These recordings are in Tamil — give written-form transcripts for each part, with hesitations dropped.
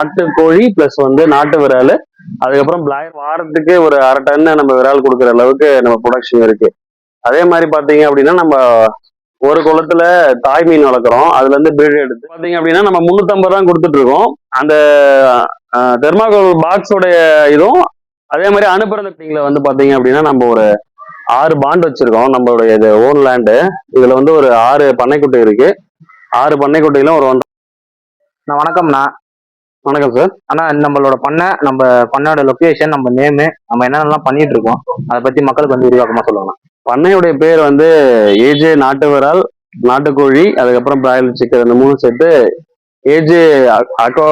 நாட்டுக்கோழி பிளஸ் நாட்டு விரால், அதுக்கப்புறம் பிளாயர் வாரத்துக்கு ஒரு 1/2 டன் நம்ம விரால் கொடுக்குற அளவுக்கு நம்ம ப்ரொடக்ஷன் இருக்கு. அதே மாதிரி பாத்தீங்க அப்படின்னா நம்ம ஒரு குளத்துல தாய் மீன் வளர்க்குறோம். அதுல இருந்து பிரீடு எடுத்து பாத்தீங்க அப்படின்னா நம்ம 350 தான் கொடுத்துட்டு இருக்கோம். அந்த தெர்மாகோல் பாக்ஸோடைய இதுவும் அதே மாதிரி அனுப்புறதுல பாத்தீங்க அப்படின்னா நம்ம ஒரு 6 பாண்ட் வச்சிருக்கோம். நம்மளுடைய இது ஓன் லேண்டு. இதுல ஒரு 6 பண்ணைக்குட்டை இருக்கு. 6 பண்ணைக்குட்டையிலும் ஒரு வணக்கம்ண்ணா. வணக்கம் சார். ஆனா நம்மளோட நம்ம பண்ணையோட லொகேஷன், நம்ம நேமு, நம்ம என்னென்னலாம் பண்ணிட்டு இருக்கோம், அதை பத்தி மக்களுக்கு விரிவாக்கமா சொல்லலாம். பண்ணையுடைய பேர் ஏஜே நாட்டு விரால், நாட்டுக்கோழி, அதுக்கப்புறம் பிராய்லர் சிக்கன், இந்த 3 செட்டு ஏஜே அக்வா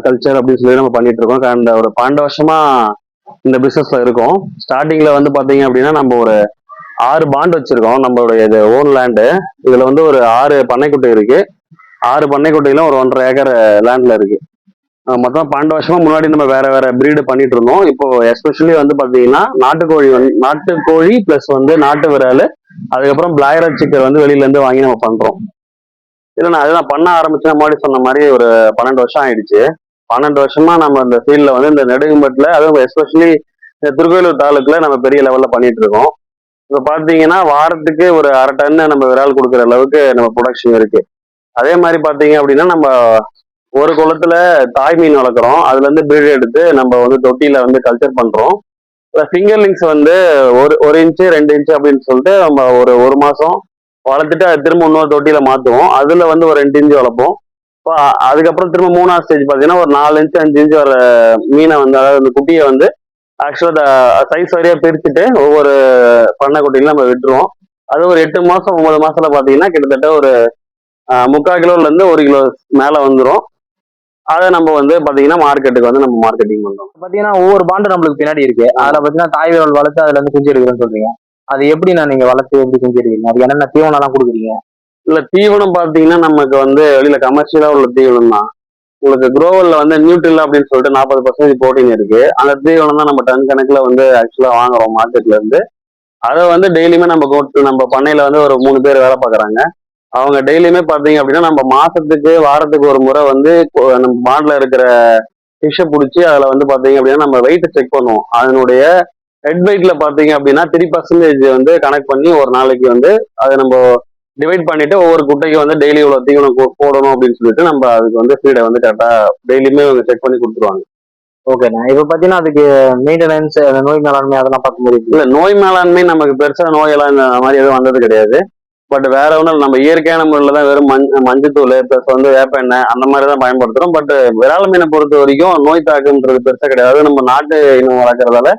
கல்ச்சர் அப்படின்னு சொல்லி நம்ம பண்ணிட்டு இருக்கோம். கடந்த ஒரு 12 வருஷமா இந்த பிசினஸ்ல இருக்கோம். ஸ்டார்டிங்ல பாத்தீங்க அப்படின்னா நம்ம ஒரு 6 பாண்ட் வச்சிருக்கோம். நம்மளுடைய இது ஓன் லேண்டு. இதுல ஒரு 6 பண்ணைக்குட்டை இருக்கு. 6 பண்ணைக்குட்டையிலும் ஒரு 1.5 ஏக்கர் லேண்ட்ல இருக்கு. மொத்தம் 12 வருஷமா முன்னாடி நம்ம வேற வேற பிரீடு பண்ணிட்டு இருந்தோம். இப்போ எஸ்பெஷலி பாத்தீங்கன்னா நாட்டுக்கோழி பிளஸ் நாட்டு விரால், அதுக்கப்புறம் பிளாயர் சிக்கன் வெளியில இருந்து வாங்கி நம்ம பண்றோம். இல்ல நான் அதுதான் பண்ண ஆரம்பிச்சேன். முன்னாடி சொன்ன மாதிரி ஒரு 12 வருஷம் ஆயிடுச்சு. 12 வருஷமா நம்ம இந்த ஃபீல்ட்ல இந்த நெடுங்கும்பட்டுல, அதுவும் எஸ்பெஷலி இந்த திருக்கோயிலூர் தாலுக்குல நம்ம பெரிய லெவல்ல பண்ணிட்டு இருக்கோம். இப்ப பாத்தீங்கன்னா வாரத்துக்கு ஒரு 1/2 டன் நம்ம விரால் கொடுக்குற அளவுக்கு நம்ம ப்ரொடக்ஷன் இருக்கு. அதே மாதிரி பாத்தீங்க அப்படின்னா நம்ம ஒரு குளத்துல தாய் மீன் வளர்க்குறோம். அதுல இருந்து பிரீடு எடுத்து நம்ம தொட்டியில கல்ச்சர் பண்றோம். ஃபிங்கர்லிங்ஸ் ஒரு இன்ச்சு 2 இன்ச்சு அப்படின்னு சொல்லிட்டு நம்ம ஒரு மாசம் வளர்த்துட்டு அது திரும்ப இன்னொரு தொட்டியில மாத்துவோம். அதுல ஒரு 2 இன்ச்சு வளர்ப்போம். இப்போ அதுக்கப்புறம் திரும்ப 3ஆவது ஸ்டேஜ் பாத்தீங்கன்னா ஒரு 4 இன்ச்சு 5 இன்ச்சு வர மீனை அதாவது அந்த குட்டியை ஆக்சுவலா சைஸ் வரையா பிரிச்சுட்டு ஒவ்வொரு பண்ணை குட்டியிலும் நம்ம விட்டுருவோம். அது ஒரு 8 மாசம் 9 மாசத்துல பாத்தீங்கன்னா கிட்டத்தட்ட ஒரு 3/4 கிலோல இருந்து 1 கிலோ மேல வந்துடும். அதை நம்ம பாத்தீங்கன்னா மார்க்கெட்டுக்கு நம்ம மார்க்கெட்டிங் பண்றோம். பாத்தீங்கன்னா ஒவ்வொரு பாண்டு நம்மளுக்கு பின்னாடி இருக்கு. அதுல பாத்தீங்கன்னா தாய் விரல் வளர்த்து அதுல குஞ்சு எடுக்கிறேன்னு சொல்றீங்க. அது எப்படி நீங்க வளர்த்து எப்படி குஞ்சு எடுக்கிறீங்க? அது என்னென்ன தீவனம் எல்லாம் கொடுக்குறீங்க? இல்ல தீவனம் பாத்தீங்கன்னா நமக்கு வெளியில கமர்ஷியலா உள்ள தீவனம் தான். உங்களுக்கு குரோவல்ல நியூட்ரில் அப்படின்னு சொல்லிட்டு 40% புரோட்டீன் இருக்கு. அந்த தீவனம் தான் நம்ம டன் கணக்குல ஆக்சுவலா வாங்குறோம் மார்க்கெட்ல இருந்து. அதை டெய்லியுமே நம்ம பண்ணையில ஒரு 3 பேர் வேலை பார்க்குறாங்க. அவங்க டெய்லியுமே பாத்தீங்க அப்படின்னா நம்ம மாசத்துக்கு வாரத்துக்கு ஒரு முறை நம்ம பாண்ட்ல இருக்கிற ஃபிஷ்ஷை பிடிச்சி அதுல பாத்தீங்க அப்படின்னா நம்ம வெயிட் செக் பண்ணுவோம். அதனுடைய ஹெட் வெயிட்ல பாத்தீங்க அப்படின்னா 3% கனெக்ட் பண்ணி ஒரு நாளைக்கு அதை நம்ம டிவைட் பண்ணிட்டு ஒவ்வொரு குட்டைக்கு டெய்லி இவ்வளவு தீவனம் போடணும் அப்படின்னு சொல்லிட்டு நம்ம அதுக்கு ஃபீடை கரெக்டா டெய்லியுமே செக் பண்ணி கொடுத்துருவாங்க. ஓகேண்ணா. இப்ப பாத்தீங்கன்னா அதுக்கு மெயின்டெனன்ஸ், நோய் மேலாண்மை அதெல்லாம் பார்க்க முடியும்? இல்ல நோய் மேலாண்மை நமக்கு பெருசா நோயெல்லாம் இந்த மாதிரி எதுவும் வந்தது கிடையாது. பட் வேற ஒன்றும் நம்ம இயற்கையான முறையில தான் வெறும் மஞ்சத்தூள் பிளஸ் வேப்ப எண்ணெய் அந்த மாதிரி தான் பயன்படுத்துறோம். பட் விரால் மீனை பொறுத்த வரைக்கும் நோய் தாக்கம்ன்றது பெருசா கிடையாது. நம்ம நாட்டு இனம் வளர்க்கறதால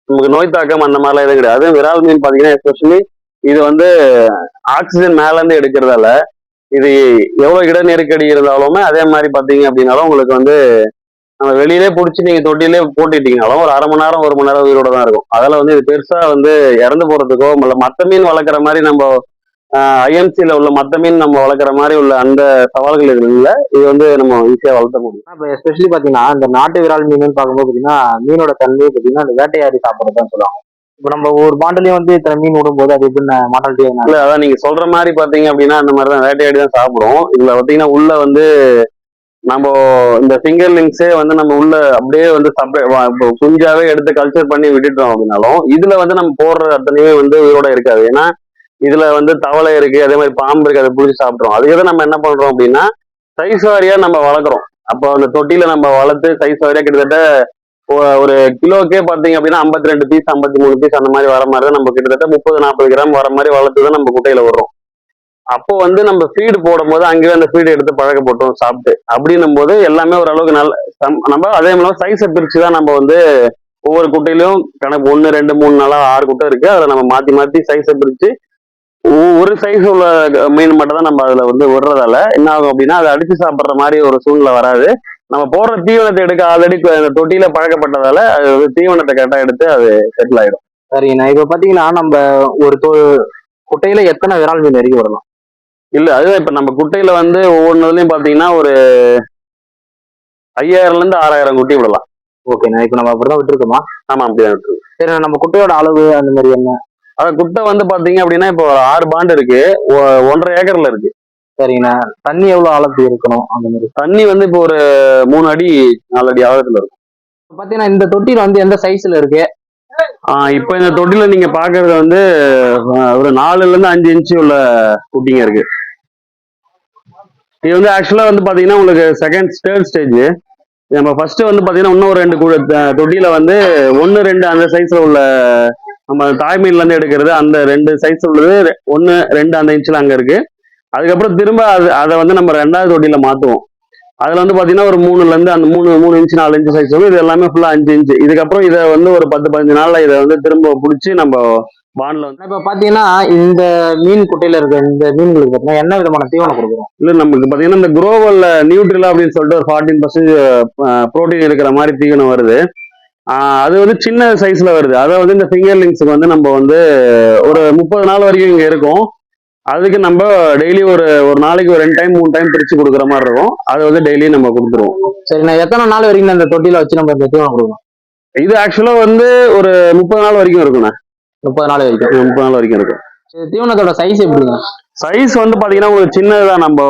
நமக்கு நோய் தாக்கம் அந்த மாதிரிலாம் எதுவும் கிடையாது. விரால் மீன் பாத்தீங்கன்னா எஸ்பெஷலி இது ஆக்சிஜன் மேல இருந்து எடுக்கிறதால இது எவ்வளவு இட நெருக்கடி இருந்தாலுமே அதே மாதிரி பாத்தீங்க அப்படின்னாலும் உங்களுக்கு நம்ம வெளியிலே பிடிச்சி நீங்க தொட்டிலே போட்டுட்டீங்கனாலும் ஒரு 1/2 மணி நேரம் 1 மணி நேரம் உயிரோட தான் இருக்கும். அதெல்லாம் இது பெருசா இறந்து போறதுக்கோ இல்ல மத்த மீன் வளர்க்குற மாதிரி நம்ம ஐஎம்சியில உள்ள மத்த மீன் நம்ம வளர்க்குற மாதிரி உள்ள அந்த சவால்கள் இல்லை. இது நம்ம ஈஸியா வளர்த்த முடியும். இப்போ எஸ்பெஷலி பாத்தீங்கன்னா இந்த நாட்டு விரால் மீன் பார்க்கும்போது பாத்தீங்கன்னா மீனோட தன்மையை பாத்தீங்கன்னா அந்த வேட்டையாடி சாப்பிட்றதுதான் சொல்லுவாங்க. இப்போ நம்ம ஒரு பாண்டிலையும் இத்தனை மீன் விடும்போது அது எப்படி மாட்டாலிட்டி? இல்ல அதான் நீங்க சொல்ற மாதிரி பாத்தீங்க அப்படின்னா அந்த மாதிரிதான் வேட்டையாடி தான் சாப்பிடுவோம். இதுல பாத்தீங்கன்னா உள்ள நம்ம இந்த ஃபிங்கர்லிங்ஸே நம்ம உள்ள அப்படியே குஞ்சாவே எடுத்து கல்ச்சர் பண்ணி விட்டுட்டோம் அப்படின்னாலும் இதுல நம்ம போடுற அத்தனையுமே உயிரோட இருக்காது. ஏன்னா இதுல தவளை இருக்கு, அதே மாதிரி பாம்பு இருக்கு, அதை பிடிச்சி சாப்பிடுறோம். அதுக்கு நம்ம என்ன பண்றோம் அப்படின்னா சைஸ் வாரியா நம்ம வளர்க்குறோம். அப்போ அந்த தொட்டியில நம்ம வளர்த்து சைஸ் வாரியா கிட்டத்தட்ட ஒரு கிலோக்கே பாத்தீங்க அப்படின்னா 52 பீஸ் 53 பீஸ் அந்த மாதிரி வர மாதிரி தான் நம்ம கிட்டத்தட்ட 30-40 கிராம் வர மாதிரி வளர்த்துதான் நம்ம குட்டையில விடுறோம். அப்போ நம்ம ஃபீடு போடும்போது அங்கேயே அந்த ஃபீடு எடுத்து பழக்கப்பட்டோம் சாப்பிட்டு. அப்படின்னும் போது எல்லாமே ஓரளவுக்கு நம்ம அதே மாதிரி சைஸை பிரிச்சுதான் நம்ம ஒவ்வொரு குட்டையிலும் கணக்கு 1 2 3 4 6 குட்டை இருக்கு. அதுல நம்ம மாத்தி மாத்தி சைஸை பிரிச்சு ஒரு சைஸ் உள்ள மீன் மட்டும் தான் நம்ம அதுல விடுறதால என்ன ஆகும் அப்படின்னா அதை அடிச்சு சாப்பிட்ற மாதிரி ஒரு சூழ்நிலை வராது. நம்ம போடுற தீவனத்தை எடுக்க ஆல்ரெடி தொட்டியில பழக்கப்பட்டதால அது தீவனத்தை கரெக்டா எடுத்து அது செட்டில் ஆயிடும். சரிங்கண்ணா. இப்ப பாத்தீங்கன்னா நம்ம ஒரு குட்டையில எத்தனை விரால் மீன் வரைக்கும் வரலாம்? இல்ல அதுதான் இப்ப நம்ம குட்டையில ஒவ்வொன்றுலயும் பாத்தீங்கன்னா ஒரு 5000ல இருந்து 6000 குட்டி விடலாம். ஓகேண்ணா. இப்ப நம்ம அப்படிதான் விட்டுருக்கோமா? ஆமா அப்படிதான் விட்டுருக்கு. சரி, நம்ம குட்டையோட அளவு அந்த மாதிரி என்ன? அதான் குட்டை பாத்தீங்க அப்படின்னா இப்போ 6 பாண்டு இருக்கு, 1.5 ஏக்கர்ல இருக்கு. சரிங்கண்ணா. தண்ணி எவ்வளவு ஆழத்துக்கு இருக்கணும் அந்த மாதிரி? தண்ணி வந்து இப்போ ஒரு 3 அடி 4 அடி ஆழத்துல இருக்கும். இப்ப பாத்தீங்கன்னா இந்த தொட்டில வந்து எந்த சைஸ்ல இருக்கு? இப்போ இந்த தொட்டில நீங்க பாக்குறது வந்து ஒரு 4ல இருந்து 5 இன்ச்சு உள்ள குட்டிங்க இருக்கு. இது வந்து ஆக்சுவலா வந்து பாத்தீங்கன்னா உங்களுக்கு தேர்ட் ஸ்டேஜ். நம்ம ஃபர்ஸ்ட் வந்து பாத்தீங்கன்னா இன்னும் ஒரு 2 தொட்டியில வந்து 1 2 அந்த சைஸ்ல உள்ள நம்ம தாய்மீன்ல இருந்து எடுக்கிறது அந்த 2 சைஸ் உள்ளது 1 2 அந்த இன்ச்ல அங்க இருக்கு. அதுக்கப்புறம் திரும்ப அதை வந்து நம்ம 2வது தொட்டியில மாத்துவோம். அதுல வந்து பாத்தீங்கன்னா ஒரு 3ல இருந்து அந்த 3 இன்ச்சு 4 இன்ச்சு சைஸ் வரும். இது எல்லாமே ஃபுல்லா 5 இன்ச்சு. இதுக்கப்புறம் இதை வந்து ஒரு 10-15 நாள்ல இதை வந்து திரும்ப பிடிச்சி நம்ம பான்ல வந்து இப்ப பாத்தீங்கன்னா இந்த மீன் குட்டையில இருக்க இந்த மீன்களுக்கு பாத்தீங்கன்னா என்ன விதமான தீவனம் கொடுக்குறோம்? இல்ல நமக்கு பாத்தீங்கன்னா இந்த குரோவல்ல நியூட்ரிலா அப்படின்னு சொல்லிட்டு ஒரு 14% புரோட்டீன் இருக்கிற மாதிரி தீவனம் வருது. அது வந்து சின்ன சைஸ்ல வருது. அதை வந்து இந்த ஃபிங்கர்லிங்ஸுக்கு வந்து நம்ம வந்து ஒரு 30 நாள் வரைக்கும் இங்க இருக்கும். அதுக்கு நம்ம டெய்லி ஒரு ஒரு நாளைக்கு ஒரு 2 டைம் 3 டைம் பிரிச்சு கொடுக்குற மாதிரி இருக்கும். அதை வந்து டெய்லி நம்ம கொடுத்துருவோம். சரி, நான் எத்தனை நாள் வரைக்கும் இந்த தொட்டில வச்சு நம்ம இந்த தீவனம் கொடுக்கணும்? இது ஆக்சுவலா வந்து ஒரு 30 நாள் வரைக்கும் இருக்குண்ணா. 30 நாள் வரைக்கும்? 30 நாள் வரைக்கும் இருக்கும். தீவனத்தோட சைஸ் எப்படிங்க? சைஸ் வந்து பாத்தீங்கன்னா உங்களுக்கு சின்னதுதான். நம்ம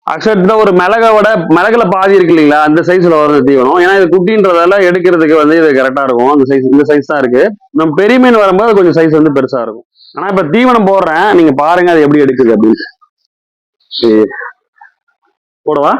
ஆக்சுவலா ஒரு மிளகுல பாதி இருக்கு இல்லைங்களா, அந்த சைஸ்ல வர தீவனம். ஏன்னா இது குட்டின்றதால எடுக்கிறதுக்கு வந்து இது கரெக்டா இருக்கும். அந்த சைஸ் இந்த சைஸ் தான் இருக்கு. நம்ம பெரிய மீன் வரும்போது கொஞ்சம் சைஸ் வந்து பெருசா இருக்கும். ஆனா இப்ப தீவனம் போடுறேன், நீங்க பாருங்க அது எப்படி எடுக்குது அப்படின்னு. சரி, போடவா?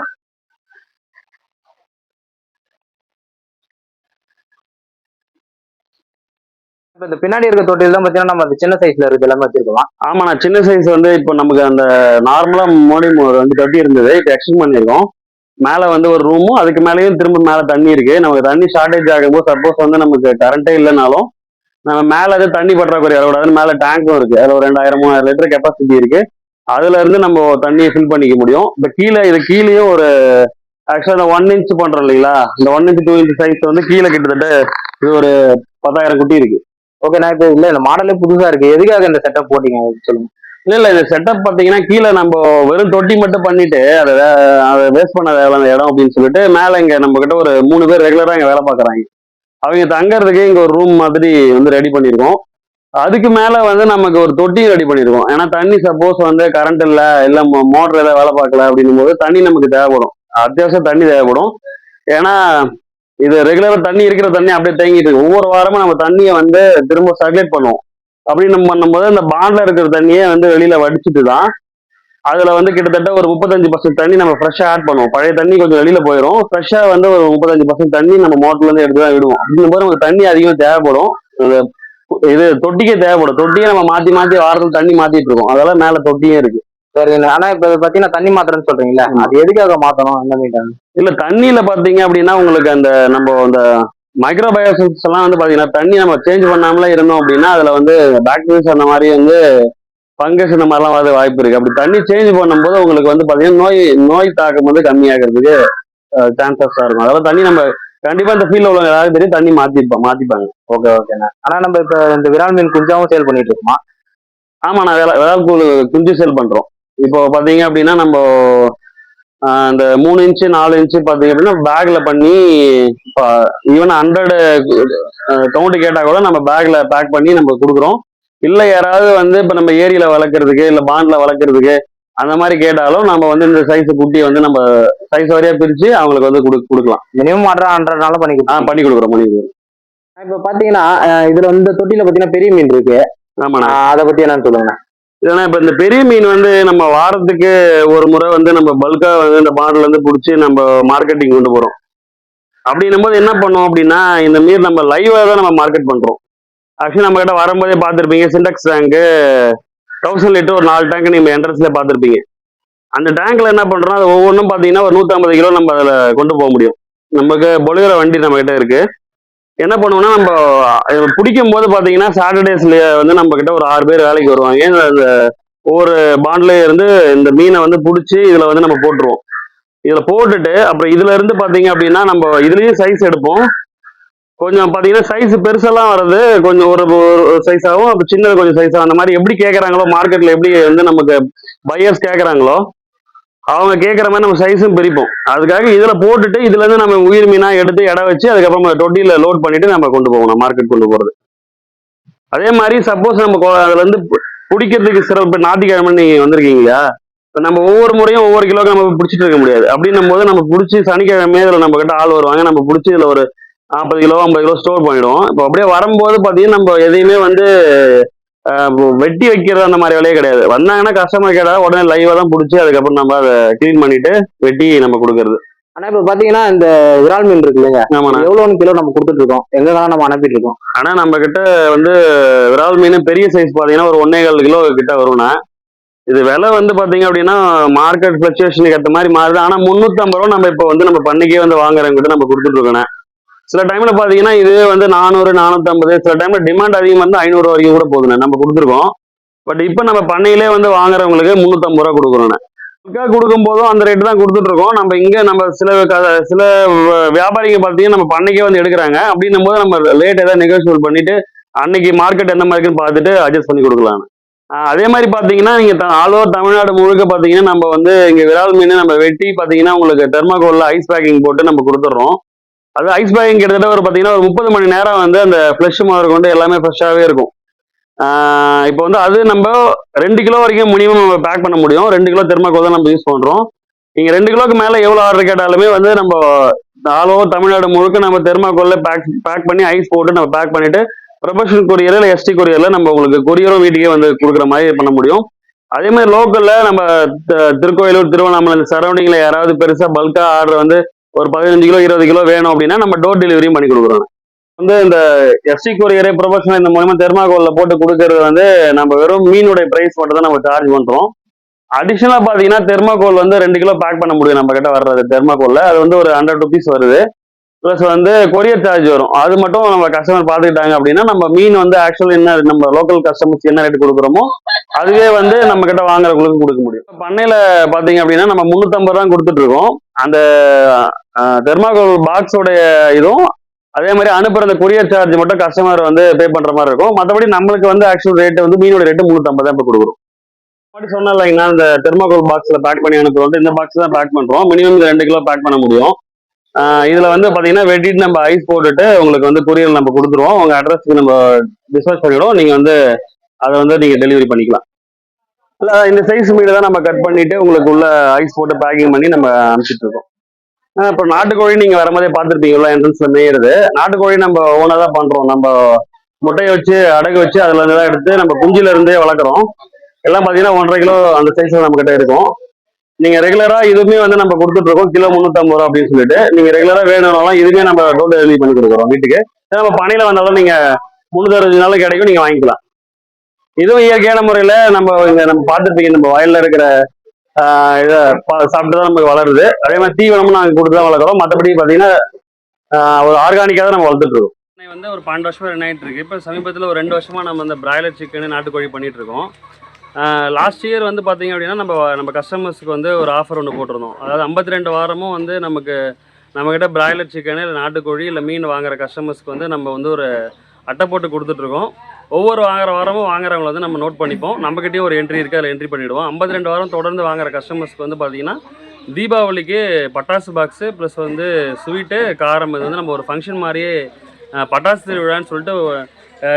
இப்ப இந்த பின்னாடி இருக்க தொட்டில் தான் பாத்தீங்கன்னா நம்ம சின்ன சைஸ்ல இருக்கு எல்லாமே வச்சிருக்கலாம். ஆமாண்ணா, சின்ன சைஸ் வந்து இப்போ நமக்கு அந்த நார்மலா மோடி வந்து தொட்டி இருந்தது, இப்போ எக்ஸ்டெண்ட் பண்ணிருக்கோம். மேல வந்து ஒரு ரூமும் அதுக்கு மேலேயும் திரும்ப மேல தண்ணி இருக்கு. நமக்கு தண்ணி ஷார்டேஜ் ஆகும்போது சப்போஸ் வந்து நமக்கு கரண்டே இல்லைனாலும் நம்ம மேல அது தண்ணி பற்றாக்குறை வரக்கூடாதுன்னு மேல டேங்க்கும் இருக்கு. அதுல ஒரு 2000-3000 லிட்டர் கெப்பாசிட்டி இருக்கு. அதுல இருந்து நம்ம தண்ணியை ஃபில் பண்ணிக்க முடியும். இப்ப இது கீழேயும் ஒரு ஆக்சுவலா இந்த 1 இன்ச் பண்றோம் இல்லைங்களா, இந்த 1 இன்ச் 2 இன்ச் சைஸ் வந்து கீழே கிட்டத்தட்ட இது ஒரு 10,000 குட்டி இருக்கு. ஓகே, நான் இப்போ இல்ல இந்த மாடலே புதுசா இருக்கு, எதுக்காக இந்த செட்டப் போட்டீங்க சொல்லுங்க. இல்ல இந்த செட்டப் பாத்தீங்கன்னா கீழே நம்ம வெறும் தொட்டி மட்டும் பண்ணிட்டு அதை வேஸ்ட் பண்ண வேலை இடம் அப்படின்னு சொல்லிட்டு மேல இங்க நம்ம கிட்ட ஒரு 3 பேர் ரெகுலரா இங்க வேலை பாக்குறாங்க. அவங்க தங்கறதுக்கு இங்க ஒரு ரூம் மாதிரி வந்து ரெடி பண்ணிருக்கோம். அதுக்கு மேல வந்து நமக்கு ஒரு தொட்டி ரெடி பண்ணிருக்கோம். ஏன்னா தண்ணி சப்போஸ் வந்து கரண்ட் இல்ல மோட்டர் ஏதாவது வேலை பார்க்கல அப்படின்னும் போது தண்ணி நமக்கு தேவைப்படும். அத்தியாவசியம் தண்ணி தேவைப்படும். ஏன்னா இது ரெகுலரா தண்ணி இருக்கிற தண்ணி அப்படியே தேங்கிட்டு இருக்கு. ஒவ்வொரு வாரமும் நம்ம தண்ணியை வந்து திரும்ப சர்க்குலேட் பண்ணுவோம். அப்படின்னு நம்ம பண்ணும்போது இந்த பாண்ட்ல இருக்கிற தண்ணியே வந்து வெளியில வடிச்சிட்டு தான் அதுல வந்து கிட்டத்தட்ட ஒரு 35% தண்ணி நம்ம ஃப்ரெஷ்ஷா ஆட் பண்ணுவோம். பழைய தண்ணி கொஞ்சம் வெளியில போயிடும். ஃப்ரெஷ்ஷா வந்து ஒரு 35% தண்ணி நம்ம மோட்டர்ல இருந்து எடுத்து தான் விடுவோம். அப்படின்னும் போது நமக்கு தண்ணி அதிகம் தேவைப்படும். இது தொட்டிக்கே தேவைப்படும். தொட்டியை நம்ம மாத்தி மாத்தி வாரத்தில் தண்ணி மாத்திட்டு இருக்கோம். அதெல்லாம் மேல தொட்டியே இருக்கு. சரி, ஆனா இப்ப பாத்தீங்கன்னா தண்ணி மாத்திரன்னு சொல்றீங்களா, அது எதுக்காக மாத்தணும் என்ன மீட்டாங்க? இல்ல தண்ணியில பாத்தீங்க அப்படின்னா உங்களுக்கு அந்த நம்ம அந்த மைக்ரோபயோசிஸ் எல்லாம் வந்து பாத்தீங்கன்னா தண்ணி நம்ம சேஞ்ச் பண்ணாமலே இருந்தோம் அப்படின்னா அதுல வந்து பாக்டீரியாஸ் அந்த மாதிரி வந்து ஃபங்கஸ் இந்த மாதிரிலாம் வர வாய்ப்பு இருக்கு. அப்படி தண்ணி சேஞ்ச் பண்ணும்போது உங்களுக்கு வந்து பாத்தீங்கன்னா நோய் தாக்கம் வந்து கம்மியாகிறதுக்கு சான்சஸா இருக்கும். அதெல்லாம் தண்ணி நம்ம கண்டிப்பா இந்த ஃபீல்ட்ல உள்ளவங்க யாராவது தெரியும் தண்ணி மாத்திப்பாங்க. ஓகே ஓகேண்ணா. ஆனா நம்ம இப்ப இந்த விரால் மீன் குஞ்சாவும் சேல் பண்ணிட்டு இருக்கோமா? ஆமா, நான் விரால் குஞ்சு சேல் பண்றோம். இப்போ பாத்தீங்க அப்படின்னா நம்ம இந்த 3 இன்ச்சு 4 இன்ச்சு பாத்தீங்க அப்படின்னா பேக்ல பண்ணி ஈவன் 100 கவுண்ட் கேட்டா கூட நம்ம பேக்ல பேக் பண்ணி நம்ம கொடுக்குறோம். இல்ல யாராவது வந்து இப்ப நம்ம ஏரியில வளர்க்கறதுக்கு இல்ல பாண்ட்ல வளர்க்கறதுக்கு அந்த மாதிரி கேட்டாலும் நம்ம வந்து இந்த சைஸ் குட்டியை வந்து நம்ம சைஸ் வரையா பிரிச்சு அவங்களுக்கு வந்து கொடுக்கலாம். மினிமம் 100 பண்ணி கொடுக்குறோம். இப்ப பாத்தீங்கன்னா இதுல இந்த தொட்டில பாத்தீங்கன்னா பெரிய மீன் இருக்கு. ஆமாண்ணா, அதை பத்தி என்னன்னு சொல்லுங்க. ஏன்னா இப்ப இந்த பெரிய மீன் வந்து நம்ம வாரத்துக்கு ஒரு முறை வந்து நம்ம பல்கா வந்து இந்த பாட்டில இருந்து பிடிச்சி நம்ம மார்க்கெட்டிங் கொண்டு போறோம். அப்படின்னும் போது என்ன பண்ணோம் அப்படின்னா இந்த மீன் நம்ம லைவா தான் நம்ம மார்க்கெட் பண்றோம். ஆக்சுவலி நம்ம கிட்ட வரும்போதே பார்த்துருப்பீங்க, சிண்டெக்ஸ் டேங்கு 1000 லிட்டர் ஒரு 4 டேங்க் நீங்க என்ட்ரன்ஸ்ல பார்த்துருப்பீங்க. அந்த டேங்க்ல என்ன பண்றோம், அது ஒவ்வொன்றும் பாத்தீங்கன்னா ஒரு 150 கிலோ நம்ம அதுல கொண்டு போக முடியும். நமக்கு பொலிகிற வண்டி நம்ம கிட்ட இருக்கு. என்ன பண்ணுவோம்னா நம்ம பிடிக்கும் போது பாத்தீங்கன்னா சாட்டர்டேஸ்ல வந்து நம்ம கிட்ட ஒரு 6 பேர் வேலைக்கு வருவாங்க. அந்த ஒவ்வொரு பாண்ட்லயே இருந்து இந்த மீனை வந்து பிடிச்சி இதுல வந்து நம்ம போட்டுருவோம். இதுல போட்டுட்டு அப்புறம் இதுல இருந்து பாத்தீங்க அப்படின்னா நம்ம இதுலயும் சைஸ் எடுப்போம். கொஞ்சம் பாத்தீங்கன்னா சைஸ் பெருசெல்லாம் வர்றது கொஞ்சம் ஒரு சைஸ் ஆகும், அப்ப சின்னது கொஞ்சம் சைஸ் ஆகும். அந்த மாதிரி எப்படி கேட்கறாங்களோ மார்க்கெட்ல எப்படி வந்து நமக்கு பையர்ஸ் கேட்கறாங்களோ அவங்க கேட்குற மாதிரி நம்ம சைஸும் பிரிப்போம். அதுக்காக இதுல போட்டுட்டு இதுல இருந்து நம்ம உயிர் மீனா எடுத்து எடை வச்சு அதுக்கப்புறம் தொட்டியில லோட் பண்ணிட்டு நம்ம கொண்டு போகணும் மார்க்கெட் கொண்டு போறது. அதே மாதிரி சப்போஸ் நம்ம அதுல இருந்து பிடிக்கிறதுக்கு சிறப்பு ஞாயிற்றுக்கிழமை நீங்க வந்திருக்கீங்க இல்லையா, இப்ப நம்ம ஒவ்வொரு முறையும் ஒவ்வொரு கிலோக்கு நம்ம பிடிச்சிட்டு இருக்க முடியாது. அப்படின்னும் போது நம்ம பிடிச்சி சனிக்கிழமை இதுல நம்ம கிட்ட ஆள் வருவாங்க. நம்ம பிடிச்சி இதுல ஒரு 40 கிலோ 50 கிலோ ஸ்டோர் பண்ணிடுவோம். இப்போ அப்படியே வரும்போது பாத்தீங்கன்னா நம்ம எதையுமே வந்து வெட்டி வைக்கிறது அந்த மாதிரி வேலையே கிடையாது. வந்தாங்கன்னா கஸ்டமர் கேட்டா உடனே லைவா தான் பிடிச்சி அதுக்கப்புறம் நம்ம அதை க்ளீன் பண்ணிட்டு வெட்டி நம்ம கொடுக்கறது. ஆனா இப்ப பாத்தீங்கன்னா இந்த விரால் மீன் இருக்கு இல்லைங்க, ஆமாண்ணா. எவ்வளவு கிலோ நம்ம கொடுத்துட்டு இருக்கோம், எங்கெல்லாம் நம்ம அனுப்பிட்டு இருக்கோம்? ஆனா நம்ம கிட்ட வந்து விரால் மீன் பெரிய சைஸ் பாத்தீங்கன்னா ஒரு 1.25 கிலோ கிட்ட வரும்னா, இது விலை வந்து பாத்தீங்க அப்படின்னா மார்க்கெட் பிளக்சுவேஷனுக்கு ஏற்ற மாதிரி மாறுது. ஆனா 350 ரூபா நம்ம இப்போ வந்து நம்ம பண்ணைக்கே வந்து வாங்குறவங்க கிட்ட நம்ம கொடுத்துட்டு இருக்கோம். சில டைம்ல பாத்தீங்கன்னா இது வந்து 400 450, சில டைம்ல டிமாண்ட் அதிகம் வந்து 500 வரைக்கும் கூட போகுதுண்ணே நம்ம கொடுத்துருக்கோம். பட் இப்போ நம்ம பண்ணையிலே வந்து வாங்குறவங்களுக்கு 350 ரூபா கொடுக்குறோண்ணே. கொடுக்கும் போதும் அந்த ரேட் தான் கொடுத்துட்டு இருக்கோம். நம்ம இங்க நம்ம சில வியாபாரிங்க பாத்தீங்கன்னா நம்ம பண்ணைக்கே வந்து எடுக்கிறாங்க. அப்படின்னும் போது நம்ம ரேட் ஏதாவது நெகோசியபிள் பண்ணிட்டு அன்னைக்கு மார்க்கெட் எந்த மாதிரி இருக்குன்னு பார்த்துட்டு அட்ஜஸ்ட் பண்ணி கொடுக்கலாம். அதே மாதிரி பாத்தீங்கன்னா நீங்க ஆல் ஓவர் தமிழ்நாடு முழுக்க பாத்தீங்கன்னா நம்ம வந்து இங்க விரால் மீன் நம்ம வெட்டி பாத்தீங்கன்னா உங்களுக்கு தெர்மாகோல்ல ஐஸ் பேக்கிங் போட்டு நம்ம கொடுத்துட்றோம். அது ஐஸ் பேக்கிங் கிட்டத்தட்ட ஒரு பாத்தீங்கன்னா ஒரு 30 மணி நேரம் வந்து அந்த ஃப்ளஷ் முதல் கொண்டு எல்லாமே ஃப்ரெஷ்ஷாகவே இருக்கும். இப்போ வந்து அது நம்ம 2 கிலோ வரைக்கும் மினிமம் நம்ம பேக் பண்ண முடியும். 2 கிலோ தெர்மாகோல் தான் நம்ம யூஸ் பண்றோம். நீங்க 2 கிலோக்கு மேல எவ்வளவு ஆர்டர் கேட்டாலுமே வந்து நம்ம ஆல் ஓவர் தமிழ்நாடு முழுக்க நம்ம தெர்மாகோல்ல பேக் பண்ணி ஐஸ் போட்டு நம்ம பேக் பண்ணிட்டு ப்ரொபஷனல் கொரியர் இல்லை எஸ்டி கொரியர்ல நம்ம உங்களுக்கு கொரியரும் வீட்டுக்கே வந்து கொடுக்குற மாதிரி பண்ண முடியும். அதே மாதிரி லோக்கல்ல நம்ம திருக்கோயிலூர் திருவண்ணாமலை இந்த சரௌண்டிங்ல யாராவது பெருசா பல்கா ஆர்டர் வந்து ஒரு 15 கிலோ 20 கிலோ வேணும் அப்படின்னா நம்ம டோர் டெலிவரியும் பண்ணி கொடுக்குறோம். வந்து இந்த எஸ்டி கொரியரே ப்ரொபஷனல் இந்த மூலமா தெர்மாகோல்ல போட்டு கொடுக்கறது வந்து நம்ம வெறும் மீனுடைய பிரைஸ் மட்டும் தான் நம்ம சார்ஜ் பண்றோம். அடிஷனலா பாத்தீங்கன்னா தெர்மாகோல் வந்து 2 கிலோ பேக் பண்ண முடியும் நம்ம கிட்ட வர்றது தெர்மாகோல்ல. அது வந்து ஒரு 100 ருபீஸ் வருது. ப்ளஸ் வந்து கொரியர் சார்ஜ் வரும். அது மட்டும் நம்ம கஸ்டமர் பார்த்துக்கிட்டாங்க அப்படின்னா நம்ம மீன் வந்து ஆக்சுவலி என்ன நம்ம லோக்கல் கஸ்டமர்ஸ் என்ன ரேட் கொடுக்குறோமோ அதுவே வந்து நம்ம கிட்ட வாங்குறவங்களுக்கு கொடுக்க முடியும். பண்ணையில பாத்தீங்க அப்படின்னா நம்ம 350 தான் கொடுத்துட்டு இருக்கோம். அந்த தெர்மாகோல் பாக்ஸோடைய இதுவும் அதே மாதிரி அனுப்புற அந்த கொரியர் சார்ஜ் மட்டும் கஸ்டமர் வந்து பே பண்ற மாதிரி இருக்கும். மற்றபடி நம்மளுக்கு வந்து ஆக்சுவல் ரேட் வந்து மீனோட ரேட்டு 350 தான் இப்போ கொடுக்குறோம். முன்னாடி சொன்ன இல்லைங்கன்னா இந்த தெர்மாகோல் பாக்ஸ்ல பேக் பண்ணி அனுப்புறது வந்து இந்த பாக்ஸ் தான் பேக் பண்றோம். மினிமம் 2 கிலோ பேக் பண்ண முடியும். இதுல வந்து பாத்தீங்கன்னா வெட்டிட்டு நம்ம ஐஸ் போட்டுட்டு உங்களுக்கு வந்து கொரியர் நம்ம கொடுத்துருவோம். உங்க அட்ரஸ்க்கு நம்ம டிஸ்பேச் பண்ணிவிடுவோம். நீங்க வந்து அதை வந்து நீங்க டெலிவரி பண்ணிக்கலாம். இல்ல இந்த சைஸ் மீன் தான் நம்ம கட் பண்ணிட்டு உங்களுக்கு உள்ள ஐஸ் போட்டு பேக்கிங் பண்ணி நம்ம அனுப்பிச்சிட்டு இருக்கோம். இப்போ நாட்டுக்கோழி நீங்க வரும்போதே பார்த்துருப்பீங்களா என்ட்ரன்ஸ்ல மேயிறது. நாட்டுக்கோழி நம்ம ஓனா தான் பண்றோம். நம்ம முட்டையை வச்சு அடகு வச்சு அதுல இருந்து தான் எடுத்து நம்ம குஞ்சில இருந்தே வளர்க்குறோம். எல்லாம் பாத்தீங்கன்னா 1.5 கிலோ அந்த சைஸ்ல நம்ம கிட்ட இருக்கும். நீங்க ரெகுலரா இதுவுமே வந்து நம்ம கொடுத்துட்டு இருக்கோம். கிலோ 350 ரூபா அப்படின்னு சொல்லிட்டு நீங்க ரெகுலரா வேணும்னாலும் இதுவுமே நம்ம டோர் டெலிவரி பண்ணி கொடுக்குறோம் வீட்டுக்கு. நம்ம பனையில வந்தாலும் நீங்க 360 நாளும் கிடைக்கும், நீங்க வாங்கிக்கலாம். இதுவும் இயற்கையான முறையில நம்ம இங்க நம்ம பார்த்துருப்பீங்க நம்ம வயல்ல இருக்கிற இதை சாப்பிட்டு தான் நமக்கு வளருது. அதே மாதிரி தீவனமும் நாங்கள் கொடுத்து தான் வளர்க்குறோம். மற்றபடி பார்த்தீங்கன்னா ஒரு ஆர்கானிக்காக தான் நம்ம வளர்த்துட்டு இருக்கோம். வந்து ஒரு 12 வருஷமா ரன் ஆகிட்டு இருக்கு. இப்போ சமீபத்தில் ஒரு 2 வருஷமா நம்ம இந்த பிராய்லர் சிக்கன் நாட்டுக்கோழி பண்ணிட்டு இருக்கோம். லாஸ்ட் இயர் வந்து பார்த்தீங்க அப்படின்னா நம்ம கஸ்டமர்ஸ்க்கு வந்து ஒரு ஆஃபர் ஒன்று போட்டிருந்தோம். அதாவது 52 வாரமும் வந்து நம்மக்கிட்ட பிராய்லர் சிக்கனு இல்லை நாட்டுக்கோழி இல்லை மீன் வாங்குற கஸ்டமர்ஸ்க்கு வந்து நம்ம வந்து ஒரு அட்டை போட்டு கொடுத்துட்ருக்கோம். ஒவ்வொரு வாரமும் வாங்குறவங்களை வந்து நம்ம நோட் பண்ணிப்போம். நம்மக்கிட்டேயும் ஒரு என்ட்ரி இருக்குது, அதில் என்ட்ரி பண்ணிவிடுவோம். 52 வாரம் தொடர்ந்து வாங்குற கஸ்டமர்ஸ்க்கு வந்து பார்த்திங்கன்னா தீபாவளிக்கு பட்டாசு பாக்ஸு ப்ளஸ் வந்து ஸ்வீட்டு காரம் இது வந்து நம்ம ஒரு ஃபங்க்ஷன் மாதிரியே பட்டாசு திருவிழான்னு சொல்லிட்டு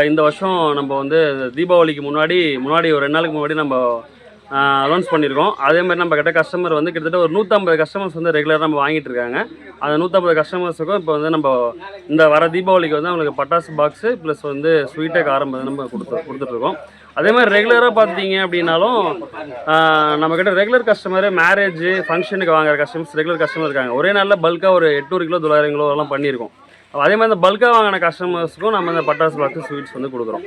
இந்த வருஷம் நம்ம வந்து தீபாவளிக்கு முன்னாடி ஒரு 2 நாளுக்கு முன்னாடி நம்ம அனௌன்ஸ் பண்ணியிருக்கோம். அதே மாதிரி நம்ம கிட்ட கஸ்டமர் வந்து கிட்டத்தட்ட ஒரு 150 கஸ்டமர்ஸ் வந்து ரெகுலராக நம்ம வாங்கிட்டு இருக்காங்க. அந்த 150 கஸ்டமர்ஸுக்கும் இப்போ வந்து நம்ம இந்த வர தீபாவளிக்கு வந்து அவங்களுக்கு பட்டாசு பாக்ஸு ப்ளஸ் வந்து ஸ்வீட்டை காரம் வந்து நம்ம கொடுத்துட்ருக்கோம். அதே மாதிரி ரெகுலராக பார்த்தீங்க அப்படின்னாலும் நம்மக்கிட்ட ரெகுலர் கஸ்டமர் மேரேஜ் ஃபங்க்ஷனுக்கு வாங்குற கஸ்டமர்ஸ் ரெகுலர் கஸ்டமர் இருக்காங்க. ஒரே நாளில் பல்காக ஒரு 800 கிலோ 900 கிலோ எல்லாம் பண்ணியிருக்கோம். அதே மாதிரி இந்த பல்காக வாங்கின கஸ்டமர்ஸுக்கும் நம்ம இந்த பட்டாசு பாக்ஸு ஸ்வீட்ஸ் வந்து கொடுக்குறோம்.